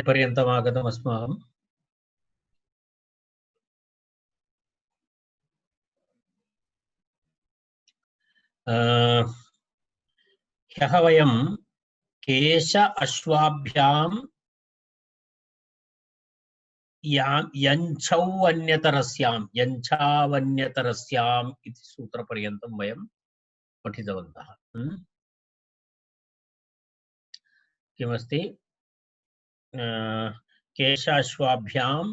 पर्यन्तम् आगतम् अस्माकं ह्यः वयं केश अश्वाभ्यां यञ्छावन्यतरस्याम् इति सूत्रपर्यन्तं वयं पठितवन्तः। किमस्ति? केशाश्वाभ्यां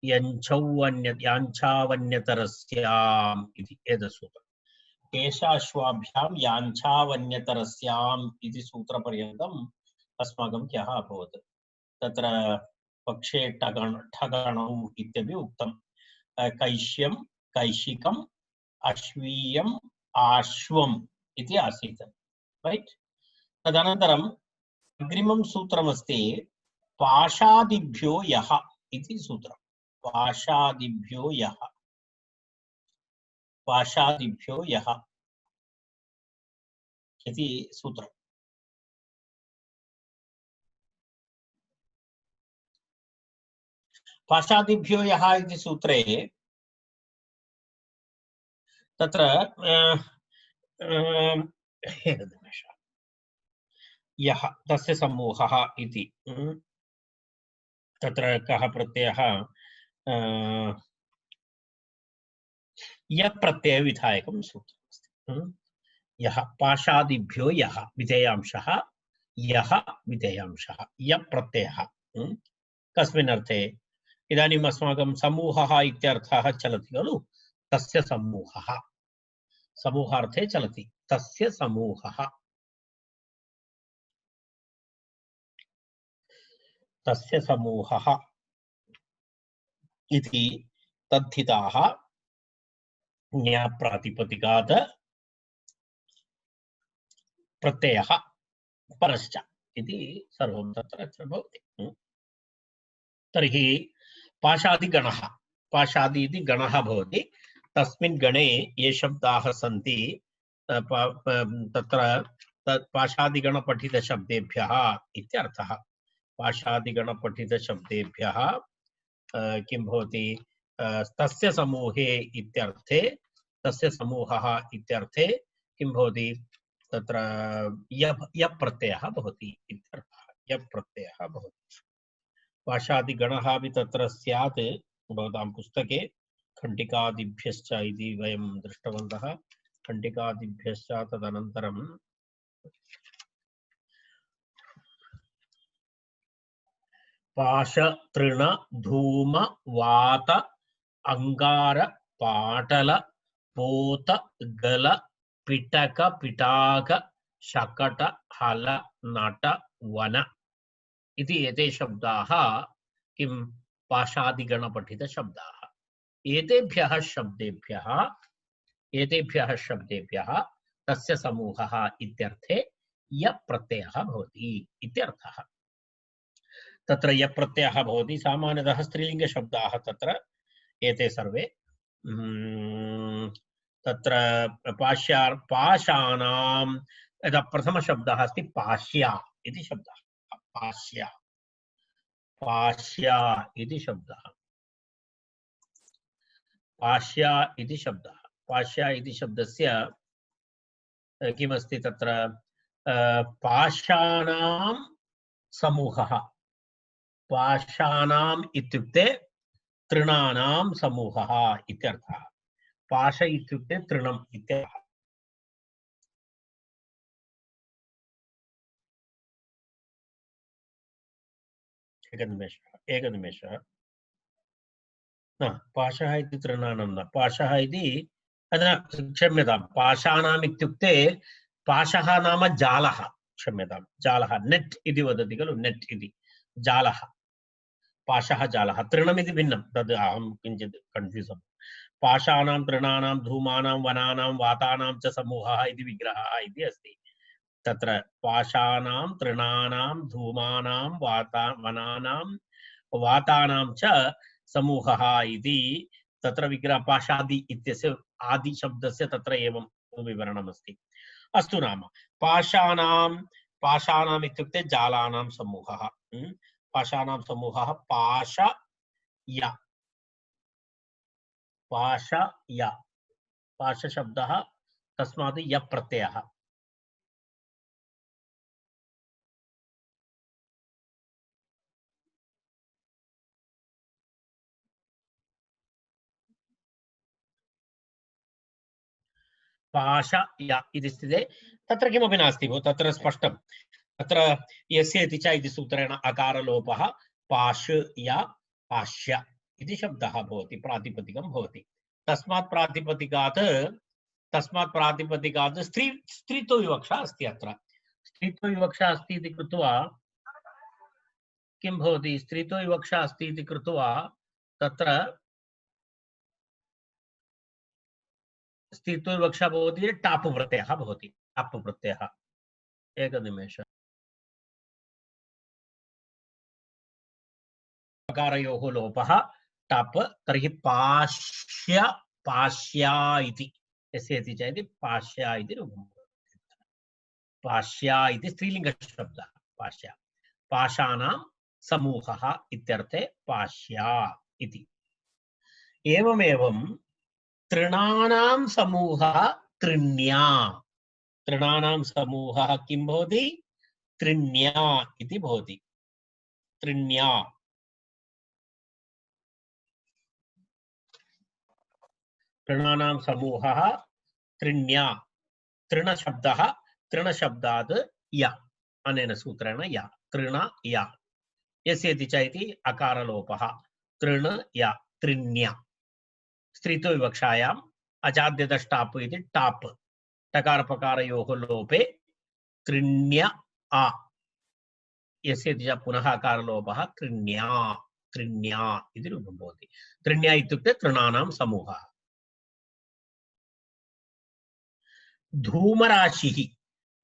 याञ्छावन्यतरस्याम् इति एतत् सूत्रम्। केशाश्वाभ्यां याञ्छावन्यतरस्याम् इति सूत्रपर्यन्तम् अस्माकं ह्यः अभवत्। तत्र पक्षे ठगणौ इत्यपि उक्तं। कैश्यं, कैशिकम्, अश्वीयम्, आश्वम् इति आसीत्। रैट्? तदनन्तरम् अग्रिमं सूत्रमस्ति पाशादिभ्यो यः इति सूत्रम्। पाशादिभ्यो यः, पाशादिभ्यो यः इति सूत्रम्। पाशादिभ्यो यः इति सूत्रे तत्र यः तस्य समूहः इति तत्र कः प्रत्ययः यः प्रत्ययविधायकं सूत्रमस्ति। यः पाशादिभ्यो यः विधेयांशः, यः विधेयांशः, यः प्रत्ययः कस्मिन् अर्थे? इदानीम् अस्माकं समूहः इत्यर्थः चलति खलु, तस्य समूहः, समूहार्थे चलति, तस्य समूहः, तस्य समूहः इति तद्धिताः ज्ञाप्रातिपदिकात् प्रत्ययः परश्च इति सर्वं तत्र भवति। तर्हि पाशादिगणः, पाशादि इति गणः भवति। तस्मिन् गणे ये शब्दाः सन्ति तत्र पाशादिगणपठितशब्देभ्यः इत्यर्थः। पाशादिगणपठितशब्देभ्यः किं भवति? तस्य समूहे इत्यर्थे, तस्य समूहः इत्यर्थे किं भवति? तत्र यः प्रत्ययः भवति इत्यर्थः। यः प्रत्ययः भवति। पाशादिगणः अपि तत्र स्यात् भवतां पुस्तके। खण्डिकादिभ्यश्च इति वयं दृष्टवन्तः। खण्डिकादिभ्यश्च तदनन्तरं पाश, तृण, धूम, वात, अंगार, पाटल, पोत, गल, पिटक, पिटाक, शकट, हल, नट, वन इति एते शब्दाः किं पाशादिगणपठितशब्दाः। एतेभ्यः शब्देभ्यः तस्य समूहः इत्यर्थे यः प्रत्ययः भवति इत्यर्थः। तत्र यः प्रत्ययः भवति सामान्यतः स्त्रीलिङ्गशब्दाः तत्र एते सर्वे। तत्र पाशानां यदा प्रथमशब्दः अस्ति पाश्या इति शब्दः। पाश्या, पाश्या इति शब्दः, पाश्या इति शब्दः। पाश्या इति शब्दस्य किमस्ति? तत्र पाशानां समूहः। पाशानाम् इत्युक्ते तृणानां समूहः इत्यर्थः। पाश इत्युक्ते तृणम् इत्यर्थः। एकनिमेषः। पाशः इति तृणानां न, पाशः इति क्षम्यतां, पाशानाम् इत्युक्ते पाशः नाम जालः। क्षम्यतां, जालः, नेट् इति वदति खलु, नेट् इति जालः, पाशः जालः। तृणमिति भिन्नं, तद् अहं किञ्चित् कन्फ्यूस् अभवम्। पाशानां, तृणानां, धूमानां, वनानां, वातानां च समूहः इति विग्रहः इति अस्ति। तत्र पाशानां, तृणानां, धूमानां, वनानां, वातानां च समूहः इति तत्र विग्रह। पाशादि इत्यस्य आदिशब्दस्य तत्र एवं विवरणमस्ति। अस्तु नाम पाषाणाम् इत्युक्ते जालानां समूहः। पाषाणां समूहः पाशशब्दः तस्मात् य प्रत्ययः। पाश य इति स्थिते तत्र किमपि नास्ति भो, तत्र स्पष्टं। तत्र यस्य इति च इति सूत्रेण अकारलोपः पाश य पाश्य इति शब्दः भवति, प्रातिपदिकं भवति। तस्मात् प्रातिपदिकात् स्त्रीत्व विवक्षा अस्ति। अत्र स्त्रीत्व विवक्षा अस्ति इति कृत्वा किं भवति, स्त्रीत्व विवक्षा अस्ति इति कृत्वा तत्र स्त्रीत्व विवक्षा भवति टाप् प्रत्ययः भवति। टाप् प्रत्ययः, एकनिमेषः, अकारयोः लोपः टाप्, तर्हि पाश्या इति यस्य इति च इति पाश्या इति रूपं। पाश्या इति स्त्रीलिङ्गशब्दः। पाश्या पाषाणां समूहः इत्यर्थे पाश्या इति। एवमेवं तृणानां समूहः त्रिण्या। तृणानां समूहः किं भवति, त्रिण्या इति भवति। त्रिण्या तृणानां समूहः त्रिण्या। तृणशब्दः, तृणशब्दात् य, अनेन सूत्रेण य, तृण य, यस्य इति च इति अकारलोपः तृण य, त्रिण्य। स्त्रीत्व विवक्षायाम् अजाद्यदष्टाप् इति टाप्, टकारपकारयोः लोपे त्रिण्य आ, यस्य इति च पुनः अकारलोपः त्रिण्या। त्रिण्या इति रूपं भवति। त्रिण्या इत्युक्ते तृणानां समूहः। धूमराशिः,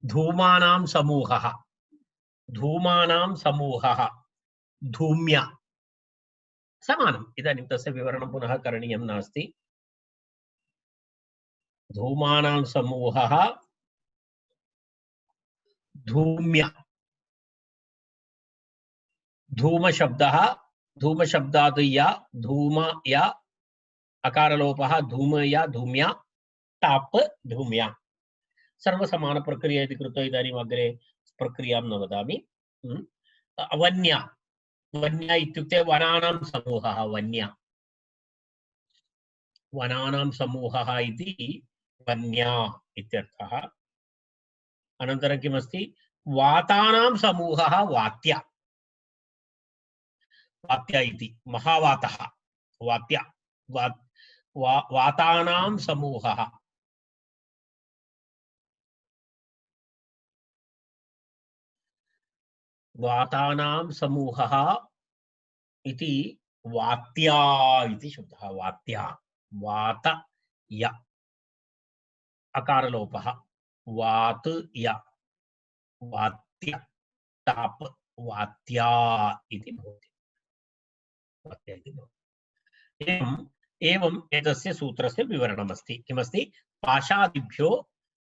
धूमानां समूहः। धूमानां समूहः धूम्य, समानम्। इदानीं तस्य विवरणं पुनः करणीयं नास्ति। धूमानां समूहः धूम्य। धूमशब्दः, धूमशब्दात् य, धूम य, अकारलोपः धूमय, धूम्या, टाप् धूम्या। सर्वसमानप्रक्रिया इति कृत्वा इदानीम् अग्रे प्रक्रियां न वदामि। वन्या, वन्या इत्युक्ते वनानां समूहः। वन्या, वनानां समूहः इति वन्या इत्यर्थः। अनन्तरं किमस्ति, वातानां समूहः वात्या। वात्या इति महावातः, वात्या। वातानां समूहः इति वात्या इति शब्दः। वात्या, वात य, अकारलोपः वात य, वात्य, टाप्, वात्या इति भवति। वात्या इति भवति। एवम् एतस्य सूत्रस्य विवरणमस्ति। किमस्ति,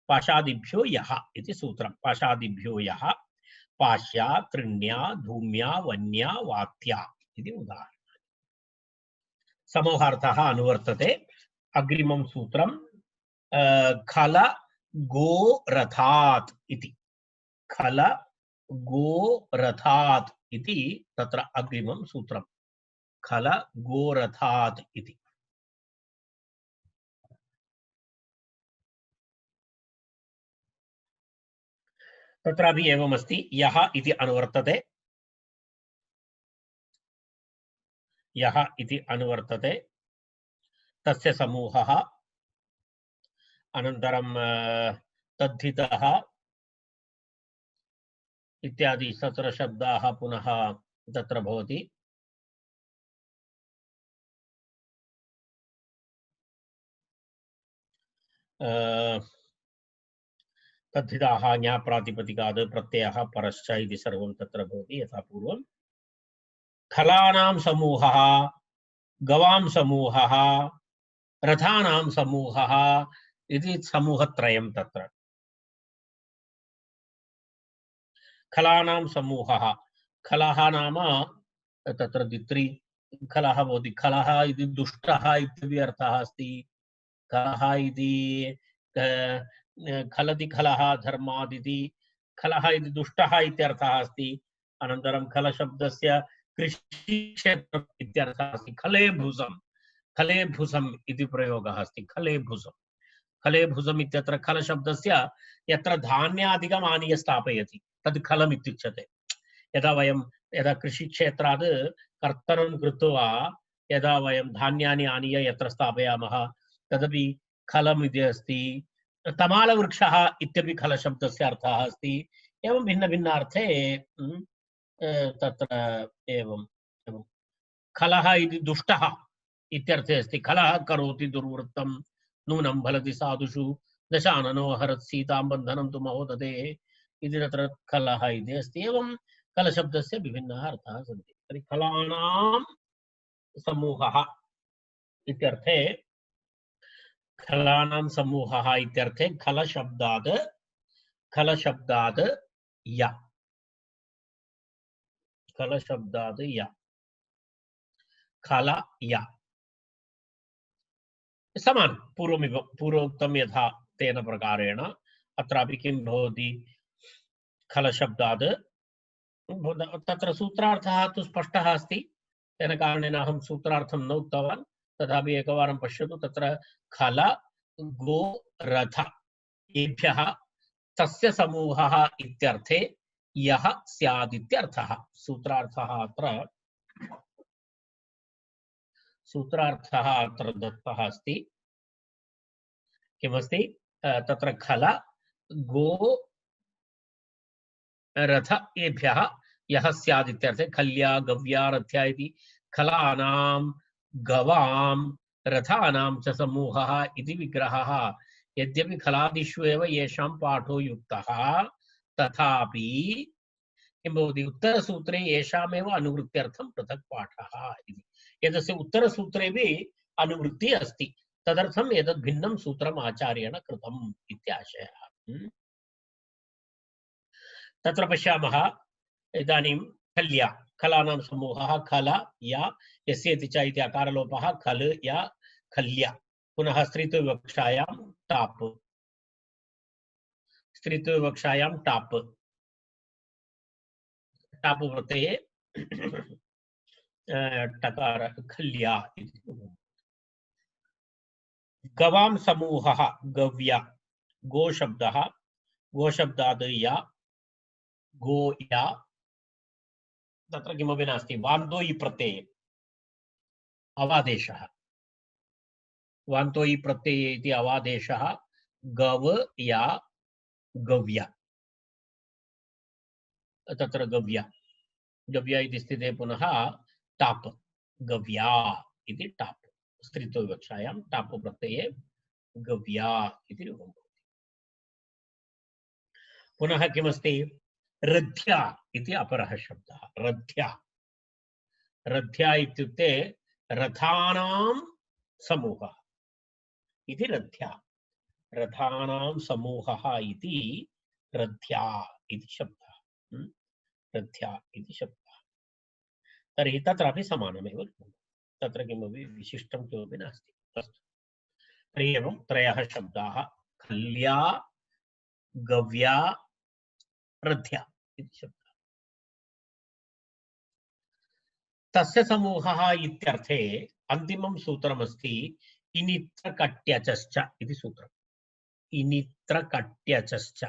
पाशादिभ्यो यः इति सूत्रं। पाशादिभ्यो यः, पाश्या, त्रिण्या, धूम्या, वन्या, वात्या इति उदाहरणम्। समूहार्थः अनुवर्तते। अग्रिमं सूत्रं खल गोरथात् इति। खल गोरथात् इति तत्र अग्रिमं सूत्रं। खल गोरथात् इति। तत्रापि एवमस्ति। यः इति अनुवर्तते, यः इति अनुवर्तते, तस्य समूहः। अनन्तरं तद्धितः इत्यादि तत्र शब्दाः पुनः तत्र भवति। तद्धिताः ज्ञाप्रातिपदिकात् प्रत्ययः परश्च इति सर्वं तत्र भवति यथा पूर्वं। खलानां समूहः, गवां समूहः, रथानां समूहः, इति समूहत्रयं तत्र। खलानां समूहः, खलः नाम तत्र द्वित्रि खलः भवति। खलः इति दुष्टः इत्यपि अर्थः अस्ति। खलः इति खलति खलः धर्मादिति, खलः इति दुष्टः इत्यर्थः अस्ति। अनन्तरं खलशब्दस्य कृषिक्षेत्रम् इत्यर्थः अस्ति। खलेभुजं, खलेभुजम् इति प्रयोगः अस्ति। खलेभुजं, खलेभुजम् इत्यत्र खलशब्दस्य यत्र धान्यादिकम् आनीय स्थापयति तद् खलम् इत्युच्यते। यदा कृषिक्षेत्रात् कर्तनं कृत्वा यदा वयं धान्यानि आनीय यत्र स्थापयामः तदपि खलम् इति अस्ति। तमालवृक्षः इत्यपि खलशब्दस्य अर्थः अस्ति। एवं भिन्न अर्थे तत्र एवं खलः इति दुष्टः इत्यर्थे अस्ति। खलः करोति दुर्वृत्तं नूनं फलति साधुषु दशाननो हरत् सीतां बन्धनं तु महोदधेः इति तत्र खलः इति अस्ति। एवं खलशब्दस्य विभिन्नाः अर्थाः सन्ति। तर्हि खलानां समूहः इत्यर्थे, खलानां समूहः इत्यर्थे खलशब्दात् या, खलशब्दात् या, खल या समान पूर्वोक्तं यथा तेन प्रकारेण अत्रापि किं भवति, खलशब्दात् तत्र सूत्रार्थः तु स्पष्टः अस्ति। तेन कारणेन अहं सूत्रार्थं न उक्तवान्, तथापि एकवारं पश्यतु। तत्र खल गो रथ एभ्यः तस्य समूहः इत्यर्थे यः स्यात् इत्यर्थः। सूत्रार्थः अत्र दत्तः अस्ति। किमस्ति तत्र खल गो रथ एभ्यः यः स्यात् इत्यर्थे खल्या गव्या रथ्या इति खलानां गवां रथानां च समूहः इति विग्रहः। यद्यपि खलादिषु एव येषां पाठो युक्तः तथापि किं भवति, उत्तरसूत्रे येषामेव अनुवृत्त्यर्थं पृथक् पाठः इति। एतस्य उत्तरसूत्रेपि अनुवृत्तिः अस्ति, तदर्थम् एतद् भिन्नं सूत्रम् आचार्येण कृतम् इत्याशयः। तत्र पश्यामः इदानीं खल्या, खलानां समूहः खल या यस्य इति च इति अकारलोपः खल या खल्या। पुनः स्त्रीत्वविवक्षायां टाप्, स्त्रीत्वविवक्षायां टाप्, टाप् प्रत्यये टकार खल्या इति। गवां समूहः गव्या, गोशब्दः, गोशब्दात् या, गो या, तत्र किमपि नास्ति। वान्तोयि प्रत्यये अवादेशः, वान्तोयि प्रत्यये इति अवादेशः गव या गव्या, तत्र गव्या, गव्या इति स्थिते पुनः टाप्, गव्या इति टाप्, स्त्रीत्वविवक्षायां टाप् प्रत्यये गव्या इति रूपं भवति। पुनः किमस्ति, रथ्या इति अपरः शब्दः। रथ्या, रथ्या इत्युक्ते रथानां समूहः इति रथ्या, रथानां समूहः इति रथ्या इति शब्दः। रथ्या इति शब्दः। तर्हि तत्रापि समानमेव, तत्र किमपि विशिष्टं किमपि नास्ति। अस्तु, तर्हि एवं त्रयः शब्दाः खल्या गव्या रथ्या इति शब्दः। तस्य समूहः इत्यर्थे अन्तिमं सूत्रमस्ति इनित्रकट्यचश्च इति सूत्रम्। इनित्रकट्यचश्च,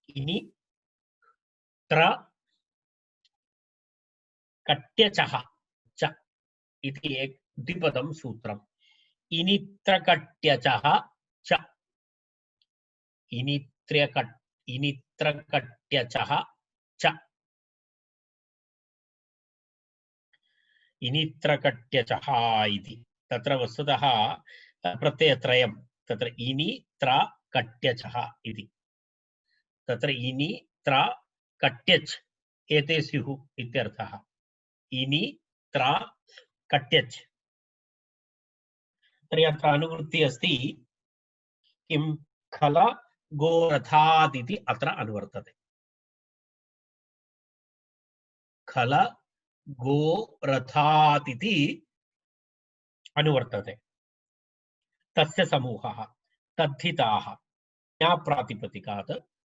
इनित्र कट्यचः च इति एक द्विपदं सूत्रम्। इनित्रकट्यचः च, इनित्रकट्यचः च, इनित्रकट्यचः इति तत्र वस्तुतः प्रत्ययत्रयं, तत्र इनि त्र कट्यचः इति, तत्र इनि त्र कट्यच् एते स्युः इत्यर्थः। इनि त्र कट्यच्। तर्हि अत्र अनुवृत्ति अस्ति किं खल गोरथात् इति अत्र अनुवर्तते। खल गोरथात् इति अनुवर्तते। तस्य समूहः तद्धिताः ज्ञाप्रातिपदिकात्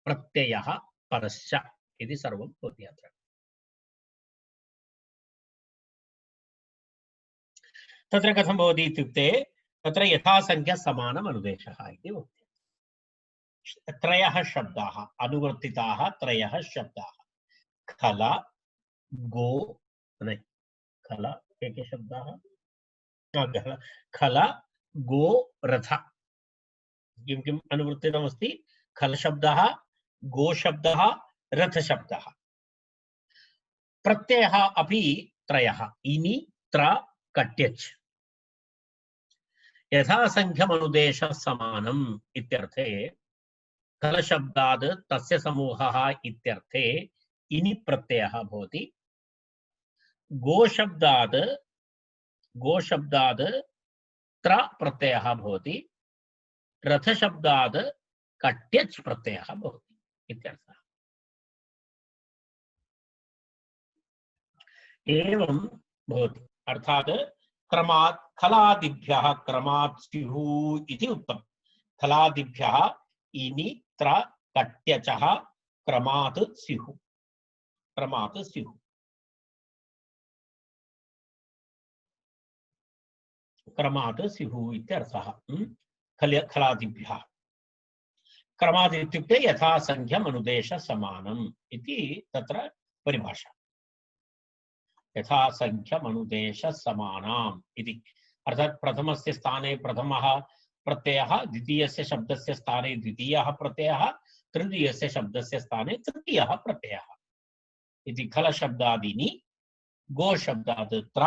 प्रत्ययः परश्च इति सर्वं भवति अत्र। तत्र कथं भवति इत्युक्ते तत्र यथासङ्ख्य समानम् अनुदेशः इति उक्तम्। त्रयः शब्दाः अनुवर्तिताः, त्रयः शब्दाः खल गो खल के शब्दाः खल गो रथ किं किम् अनुवृत्तितमस्ति खल शब्दः, गो शब्दः, रथ शब्दः। प्रत्ययः अपि त्रयः इनि त्र कट्यच्। यथासङ्ख्यमनुदेशः समानम् इत्यर्थे खल शब्दात् तस्य समूहः इत्यर्थे इनि प्रत्ययः भवति। गो शब्दात् त्र प्रत्ययः भवति। रथ शब्दात् कट्यच् प्रत्ययः भवति इत्यर्थः। एवं भवति अर्थात् क्रमात् खलादिभ्यः क्रमात् स्युः इति उक्तम्। खलादिभ्यः इनि त्र कट्यचः क्रमात् स्युः इत्यर्थः। खलादिभ्यः क्रमात् इत्युक्ते यथासङ्ख्यम् अनुदेश समानम् इति तत्र परिभाषा। यथासङ्ख्यम् अनुदेश समानाम् इति अर्थात् प्रथमस्य स्थाने प्रथमः प्रत्ययः, द्वितीयस्य शब्दस्य स्थाने द्वितीयः प्रत्ययः, तृतीयस्य शब्दस्य स्थाने तृतीयः प्रत्ययः इति खल शब्दादीनि, गो शब्दात् त्र,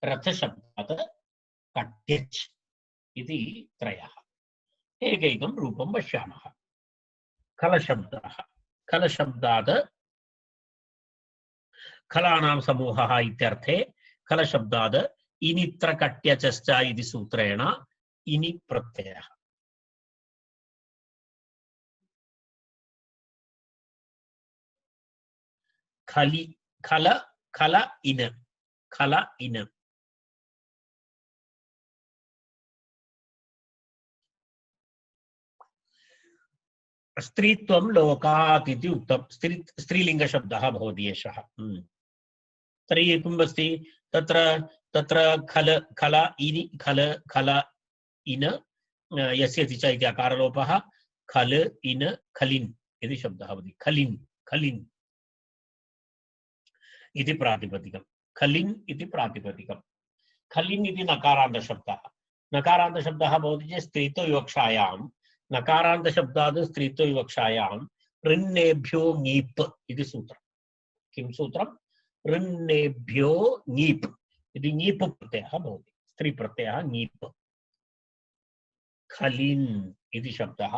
रथ शब्दात् कट्यच् इति त्रयः। एकैकं रूपं पश्यामः। खल शब्दात् खलानां समूहः इत्यर्थे खल शब्दात् इनि त्र कट्यचश्च इति सूत्रेण इनि प्रत्ययः। खल इन स्त्रीत्वं लोकात् इति उक्तं। स्त्रीलिङ्गशब्दः भवति एषः। तर्हि किम् अस्ति तत्र खल इन यस्य च इति अकारलोपः खल इन खलिन् इति शब्दः भवति। खलिन् इति प्रातिपदिकं। खलिन् इति प्रातिपदिकं। खलिन् इति नकारान्तशब्दः। नकारान्तशब्दः भवति चेत् स्त्रीत्वविवक्षायां नकारान्तशब्दात् स्त्रीत्वविवक्षायां ऋन्नेभ्यो ङीप् इति सूत्रं। किं सूत्रं? ऋन्नेभ्यो ङीप् इति ङीप् प्रत्ययः भवति। स्त्रीप्रत्ययः ङीप्। खलिन् इति शब्दः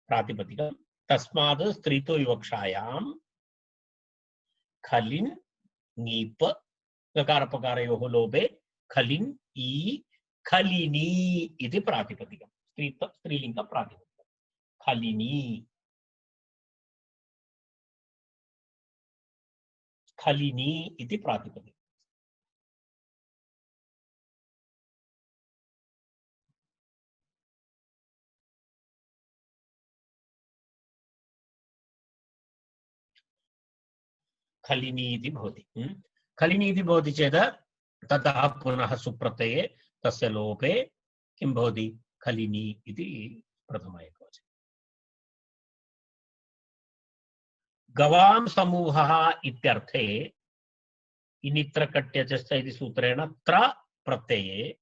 प्रातिपदिकं। तस्मात् स्त्रीत्वविवक्षायां खलिन् ङीप् लकारपकारयोः लोपे खलिन् ई खलिनी इति प्रातिपदिकं। स्त्रीलिंग प्रातिपदिकं खलिनी इति प्रातिपदिकम्। खलिनी इति भवति। खलिनी इति भवति चेत् ततः पुनः सुप्रत्यये तस्य लोपे किं भवति? खलिनी इति प्रथम एकवचने। गवां समूहः इत्यर्थे इनित्र कट्यचश्च इति सूत्रेण त्र प्रत्यये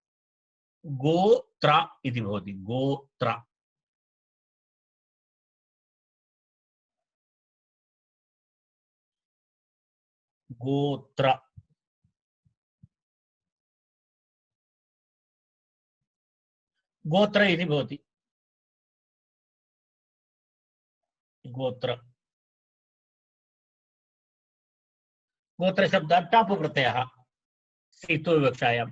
गोत्र इति भवति। गोत्र गोत्र इति भवति। गोत्र गोत्रशब्दात् टापु प्रत्ययः स्त्रीत्वविवक्षायां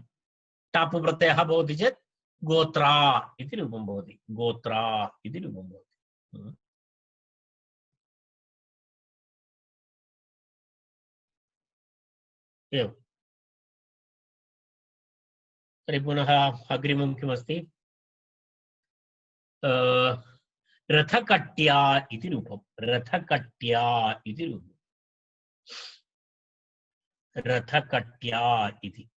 टापु प्रत्ययः भवति चेत् गोत्रा इति रूपं भवति, गोत्रा इति रूपं भवति। एवं तर्हि पुनः अग्रिमं किमस्ति? रथकट्या इति रूपं, रथकट्या इति रूपं, रथकट्या इति,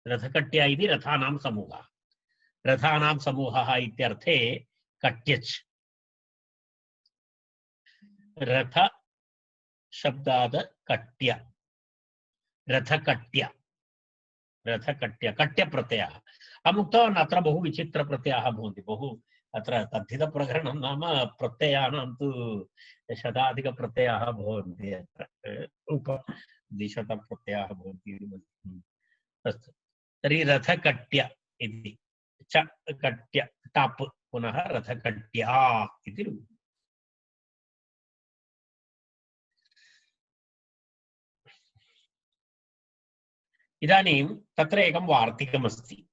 रथकट्या इति रथानां समूहः, रथानां समूहः इत्यर्थे कट्यच्, रथ शब्दात् कट्य, रथकट्य, रथकट्य, कट्य प्रत्ययः। अहम् उक्तवान् अत्र बहु विचित्र प्रत्ययाः भवन्ति, बहु अत्र तद्धितप्रकरणं नाम प्रत्ययानां तु शताधिकप्रत्ययाः भवन्ति, अत्र उपद्विशतप्रत्ययाः भवन्ति। अस्तु, तर्हि रथकट्य इति च कट्य टाप् पुनः रथकट्या इति रूपम्। इदानीं तत्र एकं वार्तिकमस्ति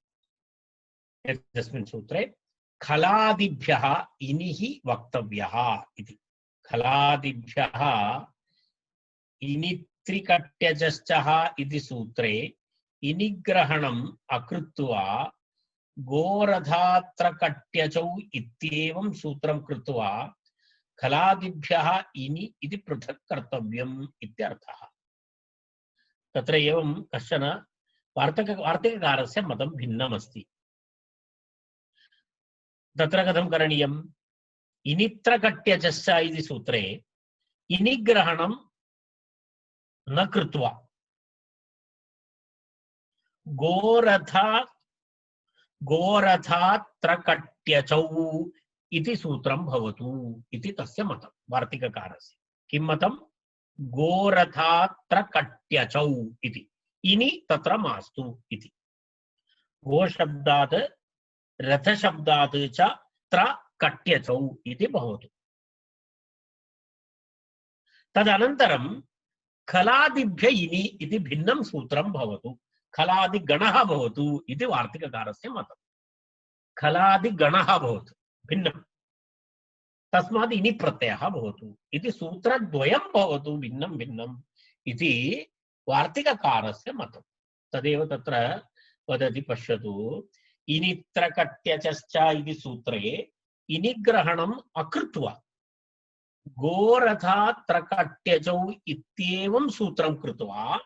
यस्मिन् सूत्रे खलादिभ्यः इनिः वक्तव्यः इति, खलादिभ्यः इनित्रिकट्यजश्चः इति सूत्रे इनिग्रहणम् अकृत्वा गोरधात्रकट्यचौ इत्येवं सूत्रं कृत्वा खलादिभ्यः इनि इति पृथक् कर्तव्यम् इत्यर्थः। तत्र एवं कश्चन वार्तिककारस्य मतं भिन्नमस्ति। तत्र कथं करणीयम्? इनित्रकट्यचश्च इति सूत्रे इनिग्रहणं न कृत्वा गोरथात्रकट्यचौ इति सूत्रं भवतु इति तस्य मतं, वार्तिककारस्य। किं मतं? गोरथात्रकट्यचौ इति, इनि तत्र मास्तु इति। गोशब्दात् रथशब्दात् च त्रकट्यचौ इति भवतु। तदनन्तरं खलादिभ्य इनि इति भिन्नं सूत्रं भवतु, खलादिगणः भवतु इति वार्तिककारस्य मतं। खलादिगणः भवतु भिन्नं, तस्मात् इनि प्रत्ययः भवतु इति सूत्रद्वयं भवतु भिन्नं भिन्नम् इति वार्तिककारस्य मतं। तदेव तत्र वदति, पश्यतु, इनित्रकट्यचश्च इति सूत्रे इनिग्रहणम् अकृत्वा गोरथात्रकट्यचौ इत्येवं सूत्रं कृत्वा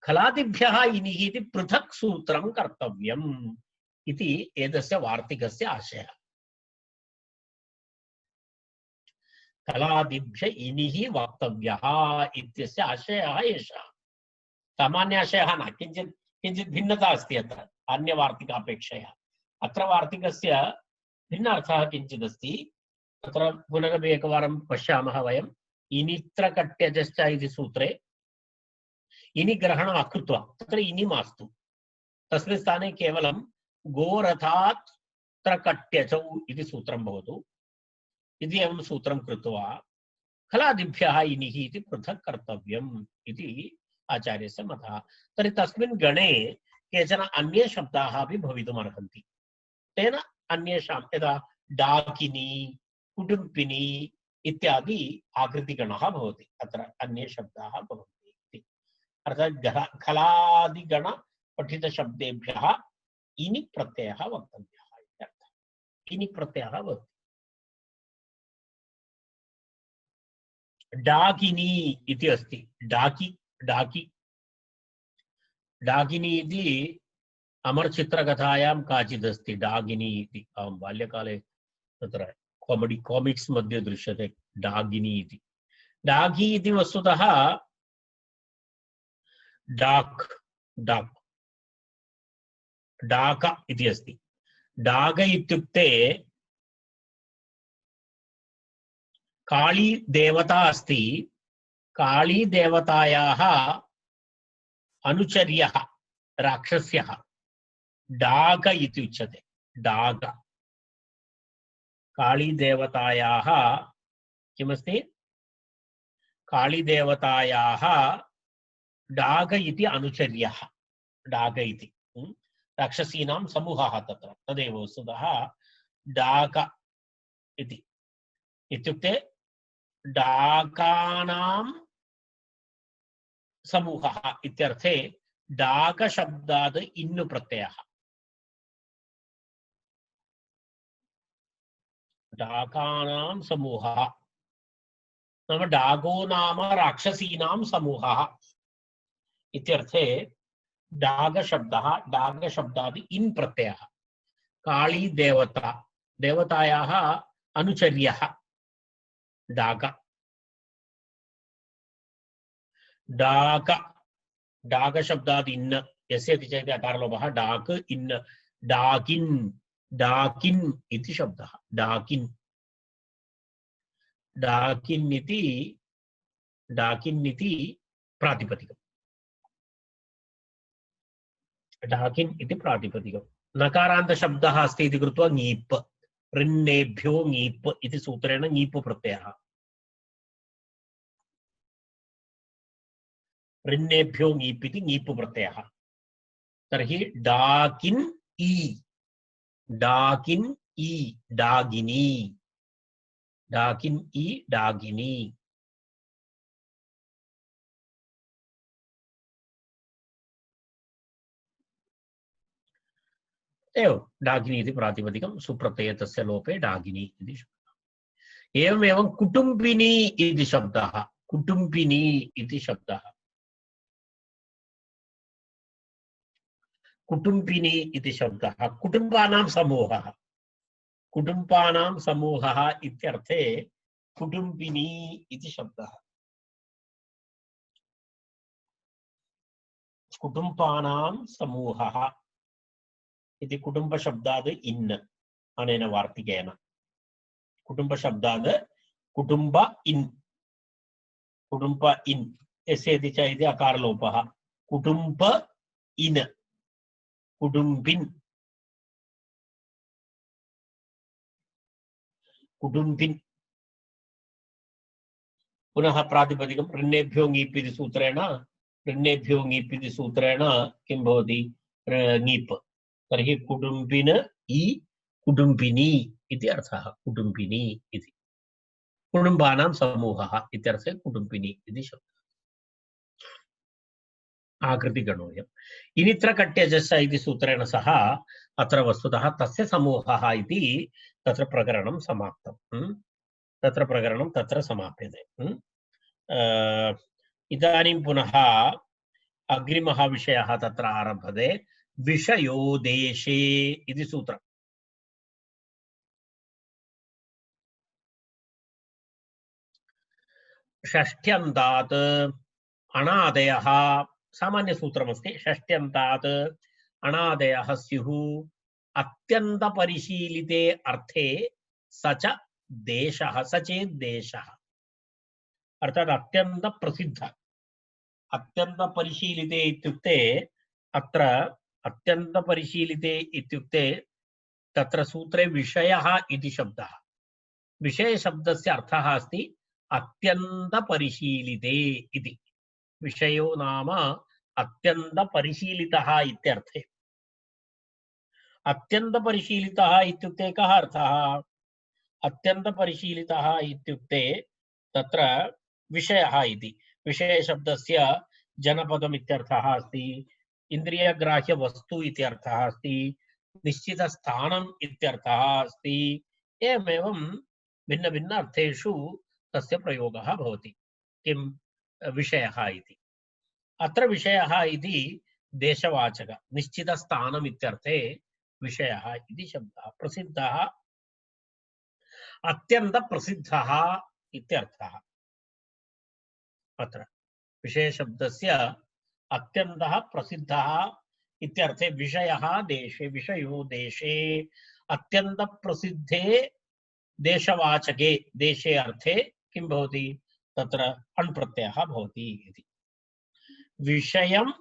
खलादिभ्यः इनिः इति पृथक् सूत्रं कर्तव्यम् इति एतस्य वार्तिकस्य आशयः। खलादिभ्य इनिः वक्तव्यः इत्यस्य आशयः एषः। सामान्याशयः न, किञ्चित् भिन्नता अस्ति अत्र अन्यवार्तिकापेक्षया। अत्र वार्तिकस्य भिन्नार्थः किञ्चिदस्ति। तत्र पुनरपि एकवारं पश्यामः वयम्। इनित्रकट्यजश्च इति सूत्रे इनिग्रहणम् अकृत्वा तत्र इनि मास्तु, तस्मिन् स्थाने केवलं गोरथात्रकट्यचौ इति सूत्रं भवतु इति एवं सूत्रं कृत्वा खलादिभ्यः इनिः इति पृथक् कर्तव्यम् इति आचार्यस्य मतः। तर्हि तस्मिन् गणे केचन अन्ये शब्दाः अपि भवितुमर्हन्ति। तेन अन्येषां, यदा डाकिनी, कुटुम्बिनी इत्यादि आकृतिगणः भवति, अत्र अन्ये शब्दाः भवन्ति इति। अर्थात् खलादिगण पठितशब्देभ्यः इनि प्रत्ययः वक्तव्यः इत्यर्थः। इनि प्रत्ययः भवति। डाकिनी इति अस्ति, डाकिनी इति अमरचित्रकथायां काचिदस्ति डाकिनी इति। अहं बाल्यकाले तत्र कॉमिक्स मध्ये दृश्यते डाकिनी इति। डाकी इति वस्तुतः डाक इति अस्ति। डाक इत्युक्ते काली देवता अस्ति, काली देवतायाः अनुचर्यः राक्षस्यः डाक इति उच्यते। डाक, काली देवतायाः किमस्ति? कालीदेवतायाः डाग इति अनुचर्यः, डाग इति राक्षसीनां समूहः तत्र, तदेव वस्तुतः डाग इति इत्युक्ते डाकानां समूहः इत्यर्थे डाक शब्दात् इन् प्रत्ययः, डाकानां समूहः नाम डागो नाम राक्षसीनां समूहः इत्यर्थे डाग शब्दात् इन् प्रत्ययः, काली देवता, देवतायाः अनुचर्यः डाग, डाक डाक शब्दात् इन् यस्य चेत् अकारलोपः, डाक इन्, डाकिन्, डाकिन् इति शब्दः, डाकिन्, डाकिन् इति, डाकिन् इति प्रातिपदिकम्, डाकिन् इति प्रातिपदिकम्। नकारान्त शब्दः अस्ति इति कृत्वा ङीप्, ऋन्नेभ्यो ङीप् इति सूत्रेण ङीप् प्रत्ययः, ऋन्नेभ्यो ङीप् इति ङीप् प्रत्ययः। तर्हि डाकिन् ई, डाकिन् ई, डागिनी, डाकिन् ई, डागिनी। एवं डागिनी इति प्रातिपदिकं, सुप्रत्यये तस्य लोपे डागिनी इति शब्दः। एवमेवं कुटुम्बिनी इति शब्दः, कुटुम्बिनी इति शब्दः, कुटुम्बिनी इति शब्दः कुटुम्बानां समूहः, कुटुम्बानां समूहः इत्यर्थे कुटुम्बिनी इति शब्दः, कुटुम्बानां समूहः इति कुटुम्बशब्दात् इन् अनेन वार्तिकेन, कुटुम्बशब्दात् कुटुम्ब इन्, कुटुम्ब इन् यस्य इति च इति अकारलोपः, कुटुम्ब इन्, कुटुम्बिन्, कुटुम्बिन्। पुनः प्रातिपदिकं ऋन्नेभ्यो ङीप् इति सूत्रेण, ऋन्नेभ्यो ङीप् इति सूत्रेण किं भवति, ङीप्। तर्हि कुटुम्बिन ई, कुटुम्बिनी इति अर्थः, कुटुम्बिनी इति कुटुम्बानां समूहः इत्यर्थे कुटुम्बिनी इति शब्दः। आकृतिगणोऽयम्। इनित्रकट्यजस् इति सूत्रेण सह अत्र वस्तुतः तस्य समूहः इति तत्र प्रकरणं समाप्तम्, तत्र प्रकरणं तत्र समाप्यते। इदानीं पुनः अग्रिमः विषयः तत्र आरभते, विषयो देशे इति सूत्रम्। षष्ठ्यन्तात् अणादयः, सामान्यसूत्रमस्ति, षष्ठ्यन्तात् अणादयः स्युः अत्यन्तपरिशीलिते अर्थे स च देशः, स चेत् देशः, अर्थात् अत्यन्तप्रसिद्ध, अत्यन्तपरिशीलिते इत्युक्ते अत्र अत्यन्तपरिशीलिते इत्युक्ते तत्र सूत्रे विषयः इति शब्दः, विषयशब्दस्य अर्थः अस्ति अत्यन्तपरिशीलिते इति, विषयो नाम अत्यन्तपरिशीलितः इत्यर्थे। अत्यन्तपरिशीलितः इत्युक्ते कः अर्थः, अत्यन्तपरिशीलितः इत्युक्ते तत्र विषयः इति, विषयशब्दस्य जनपदम् इत्यर्थः अस्ति, इन्द्रियग्राह्यवस्तु इति अर्थः अस्ति, निश्चितस्थानम् इत्यर्थः अस्ति, एवमेवं भिन्नभिन्न अर्थेषु तस्य प्रयोगः भवति। किं विषयः इति, अत्र विषयः इति देशवाचक, निश्चितस्थानम् इत्यर्थे विषयः इति शब्दः, प्रसिद्धः, अत्यन्तप्रसिद्धः इत्यर्थः। अत्र विषयशब्दस्य अत्यन्तः प्रसिद्धः इत्यर्थे विषयः देशे, विषयो देशे अत्यन्तप्रसिद्धे देशवाचके, देशे अर्थे किं भवति, तत्र अण् प्रत्ययः भवति इति। विषयम्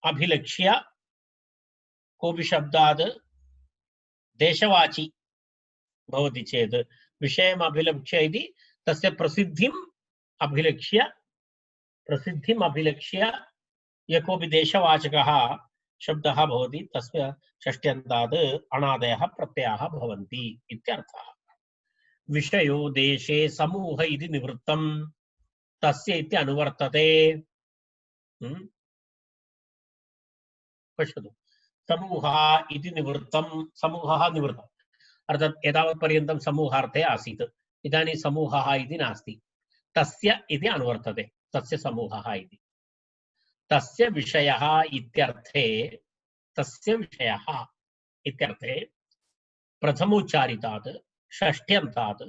अभिलक्ष्य कोऽपि शब्दात् देशवाची भवति चेत् विषयम् अभिलक्ष्य इति तस्य प्रसिद्धिं अभिलक्ष्य प्रसिद्धिम् अभिलक्ष्य यः कोऽपि देशवाचकः शब्दः भवति तस्य षष्ट्यन्तात् अणादयः प्रत्ययाः भवन्ति इत्यर्थः। विषयो देशे समूह इति निवृत्तं तस्य इति अनुवर्तते। पश्यतु, समूहः इति निवृत्तं, समूहः निवृत्तम् अर्थात् एतावत्पर्यन्तं समूहार्थे आसीत्, इदानीं समूहः इति नास्ति, तस्य इति अनुवर्तते, तस्य समूहः इति। तस्य विषयः इत्यर्थे, तस्य विषयः इत्यर्थे प्रथमोच्चारितात् षष्ट्यन्तात्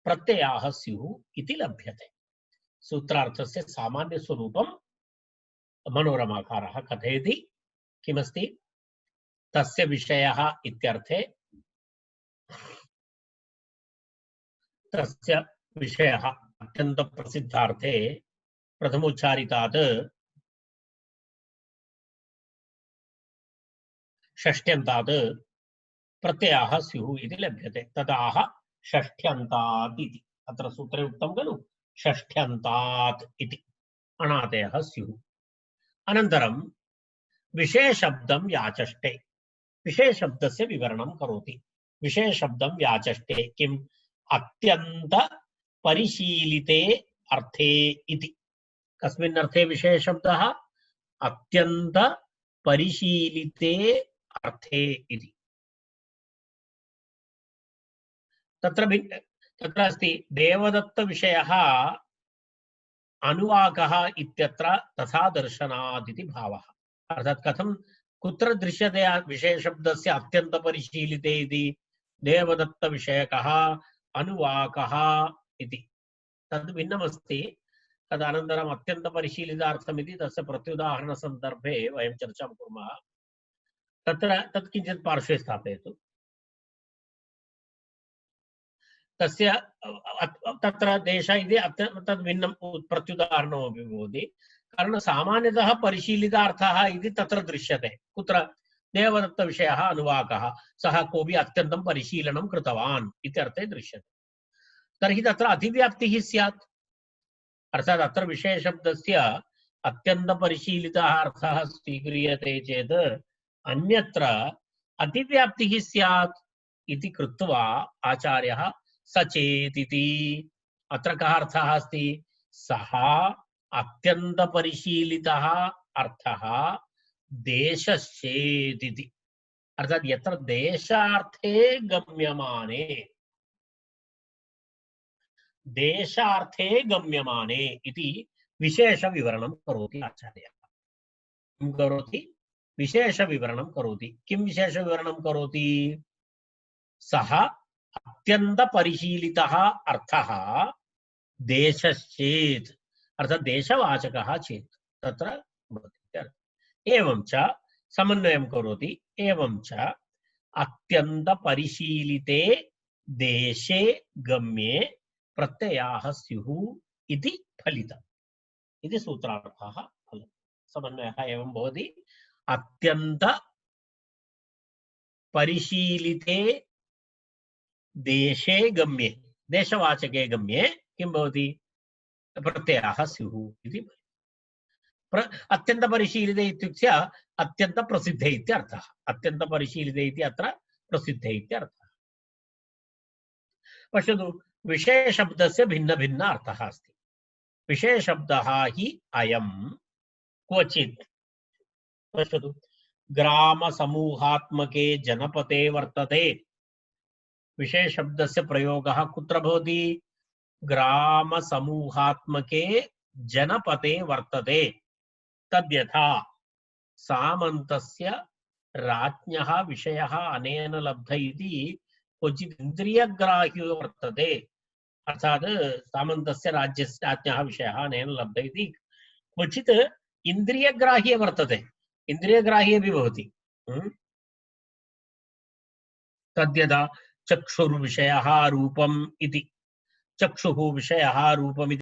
प्रत्ययाः स्युः इति लभ्यते। सूत्रार्थस्य सामान्य स्वरूपं मनोरमाकारः कथयति। किमस्ति? तस्य विषयः इत्यर्थे तस्य विषयः अत्यंत प्रसिद्धार्थे प्रथमोच्चारितात् षष्ट्यन्तात् प्रत्ययाः स्युः इति लभ्यते। तदाह षष्ट्यन्तात् इति अत्र सूत्रे उक्तं खलु, षष्ट्यन्तात् इति अणादयः स्युः। अनन्तरं विशेषशब्दं याचष्टे, विशेषशब्दस्य विवरणं करोति। विशेषशब्दं याचष्टे किम्? अत्यंत परिशीलिते अर्थे इति। कस्मिन् अर्थे विशेषशब्दः? अत्यंत परिशीलिते अर्थे इति। तत्र अस्ति देवदत्त विषयः अनुवाकः इत्यत्र तथा दर्शनात् इति भावः। अर्थात् कथं कुत्र दृश्यते विशेषशब्दस्य अत्यंत परिशीलिते इति? देवदत्त विषयकः अनुवाकः इति तद् भिन्नमस्ति। तदनन्तरम् अत्यंत परिशीलितार्थमिति तस्य प्रत्युदाहरणसन्दर्भे वयं चर्चां कुर्मः। तत् किञ्चित् पार्श्वे स्थापयतु। तस्य तत्र देश इति तद् भिन्नं प्रत्युदाहरणमपि भवति। कारणं सामान्यतः परिशीलितार्थः इति तत्र दृश्यते। कुत्र? देवदत्तविषयः अनुवाकः, सः कोऽपि अत्यन्तं परिशीलनं कृतवान् इत्यर्थे दृश्यते। तर्हि तत्र अतिव्याप्तिः स्यात्। अर्थात् अत्र विशेषशब्दस्य अत्यन्तपरिशीलितः अर्थः स्वीक्रियते चेत् अन्यत्र अतिव्याप्तिः स्यात् इति कृत्वा आचार्यः सचेतिति। अत्र कः अर्थः अस्ति? सः अत्यन्तपरिशीलितः अर्थः देशश्चेदिति। अर्थात् यत्र देशार्थे गम्यमाने, देशार्थे गम्यमाने इति विशेषविवरणं करोति आचार्यः। किं करोति? विशेषविवरणं करोति। किं विशेषविवरणं करोति? सः अत्यन्तपरिशीलितः अर्थः देशश्चेत्, अर्थात् देशवाचकः चेत् तत्र भवति। एवं च समन्वयं करोति। एवं च अत्यन्तपरिशीलिते देशे गम्ये प्रत्ययाः स्युः इति फलितम् इति सूत्रार्थः। समन्वयः एवं भवति। अत्यन्त परिशीलिते देशे गम्ये, देशवाचके गम्ये किं भवति? प्रत्ययाः स्युः इति। अत्यन्तपरिशीलिते इत्युक्ते अत्यन्तप्रसिद्धे इत्यर्थः। अत्यन्तपरिशीलिते इति अत्र प्रसिद्धे इत्यर्थः। पश्यतु, विशेषशब्दस्य भिन्न भिन्न अर्थः अस्ति। विशेषशब्दः हि अयं क्वचित्, पश्यतु, ग्रामसमूहात्मके जनपदे वर्तते। विशेषशब्दस्य प्रयोगः कुत्र भवति? ग्रामसमूहात्मके जनपदे वर्तते। तद्यथा सामन्तस्य राज्ञः विषयः अनेन लब्ध इति क्वचित् इन्द्रियग्राह्यो वर्तते। अर्थात् सामन्तस्य राज्ञः विषयः अनेन लब्ध इति क्वचित् इन्द्रियग्राह्ये वर्तते, इन्द्रियग्राह्ये अपि भवति। तद्यथा चक्षुर्विषयः रूपम् इति। चक्षुः विषयः रूपमिति